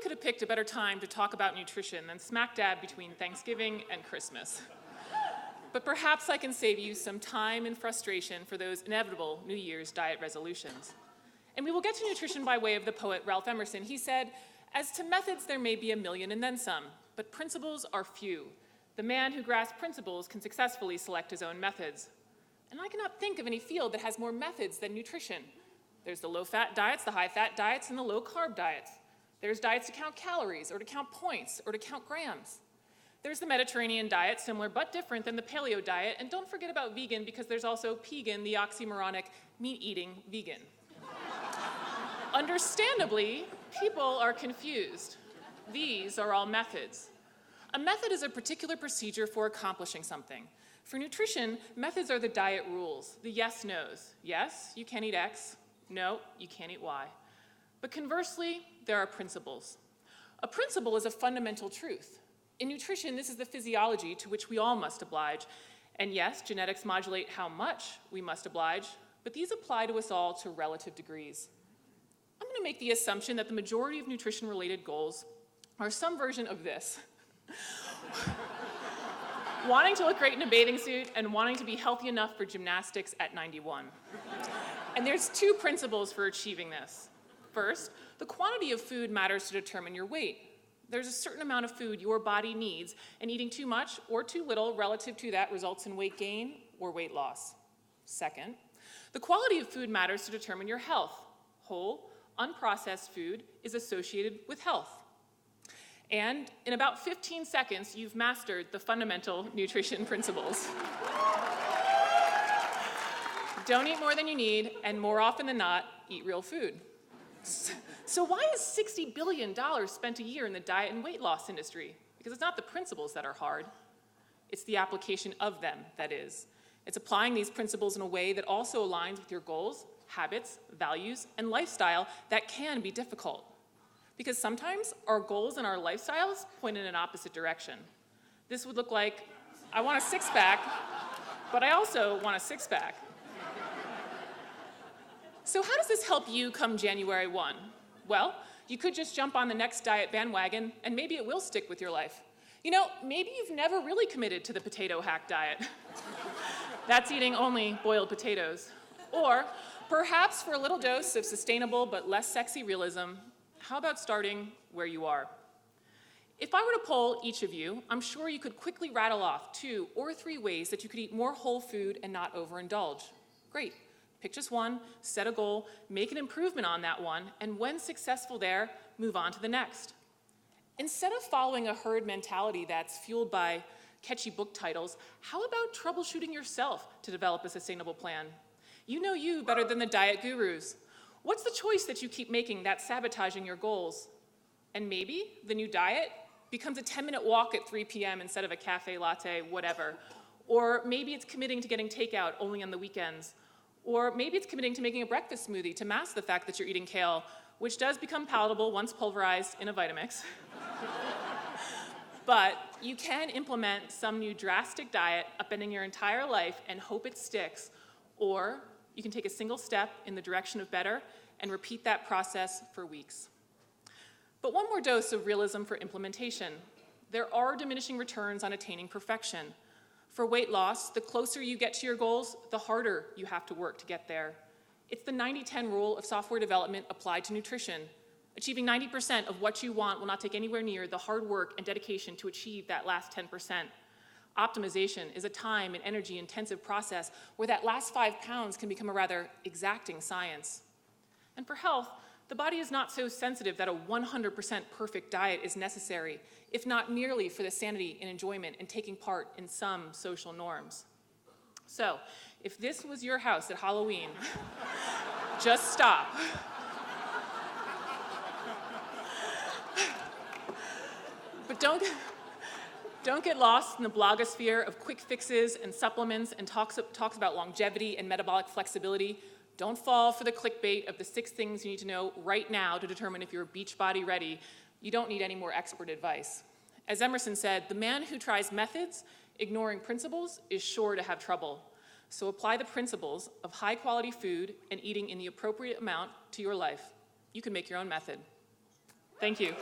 could have picked a better time to talk about nutrition than smack dab between Thanksgiving and Christmas. But perhaps I can save you some time and frustration for those inevitable New Year's diet resolutions. And we will get to nutrition by way of the poet Ralph Emerson. He said, "As to methods, there may be a million and then some, but principles are few. The man who grasps principles can successfully select his own methods." And I cannot think of any field that has more methods than nutrition. There's the low-fat diets, the high-fat diets, and the low-carb diets. There's diets to count calories, or to count points, or to count grams. There's the Mediterranean diet, similar but different than the paleo diet, and don't forget about vegan, because there's also pegan, the oxymoronic meat-eating vegan. Understandably, people are confused. These are all methods. A method is a particular procedure for accomplishing something. For nutrition, methods are the diet rules, the yes-nos. Yes, you can eat X. No, you can't eat Y. But conversely, there are principles. A principle is a fundamental truth. In nutrition, this is the physiology to which we all must oblige. And yes, genetics modulate how much we must oblige, but these apply to us all to relative degrees. I'm going to make the assumption that the majority of nutrition-related goals are some version of this. Wanting to look great in a bathing suit and wanting to be healthy enough for gymnastics at 91. And there's two principles for achieving this. First, the quantity of food matters to determine your weight. There's a certain amount of food your body needs, and eating too much or too little relative to that results in weight gain or weight loss. Second, the quality of food matters to determine your health. Whole, unprocessed food is associated with health. And in about 15 seconds, you've mastered the fundamental nutrition principles. Don't eat more than you need, and more often than not, eat real food. So why is $60 billion spent a year in the diet and weight loss industry? Because it's not the principles that are hard. It's the application of them that is. It's applying these principles in a way that also aligns with your goals, habits, values, and lifestyle that can be difficult. Because sometimes our goals and our lifestyles point in an opposite direction. This would look like, I want a six-pack, but I also want a six-pack. So how does this help you come January 1? Well, you could just jump on the next diet bandwagon, and maybe it will stick with your life. You know, maybe you've never really committed to the potato hack diet. That's eating only boiled potatoes. Or perhaps for a little dose of sustainable but less sexy realism, how about starting where you are? If I were to poll each of you, I'm sure you could quickly rattle off 2 or 3 ways that you could eat more whole food and not overindulge. Great. Pick just one, set a goal, make an improvement on that one, and when successful there, move on to the next. Instead of following a herd mentality that's fueled by catchy book titles, how about troubleshooting yourself to develop a sustainable plan? You know you better than the diet gurus. What's the choice that you keep making that's sabotaging your goals? And maybe the new diet becomes a 10-minute walk at 3 p.m. instead of a cafe latte, whatever. Or maybe it's committing to getting takeout only on the weekends. Or maybe it's committing to making a breakfast smoothie to mask the fact that you're eating kale, which does become palatable once pulverized in a Vitamix. But you can implement some new drastic diet, upending your entire life, and hope it sticks. Or you can take a single step in the direction of better and repeat that process for weeks. But one more dose of realism for implementation. There are diminishing returns on attaining perfection. For weight loss, the closer you get to your goals, the harder you have to work to get there. It's the 90-10 rule of software development applied to nutrition. Achieving 90% of what you want will not take anywhere near the hard work and dedication to achieve that last 10%. Optimization is a time and energy-intensive process where that last 5 pounds can become a rather exacting science. And for health, the body is not so sensitive that a 100% perfect diet is necessary, if not merely for the sanity and enjoyment and taking part in some social norms. So, if this was your house at Halloween, just stop. But don't get lost in the blogosphere of quick fixes and supplements and talks about longevity and metabolic flexibility. Don't fall for the clickbait of the 6 things you need to know right now to determine if you're Beachbody ready. You don't need any more expert advice. As Emerson said, the man who tries methods, ignoring principles, is sure to have trouble. So apply the principles of high-quality food and eating in the appropriate amount to your life. You can make your own method. Thank you.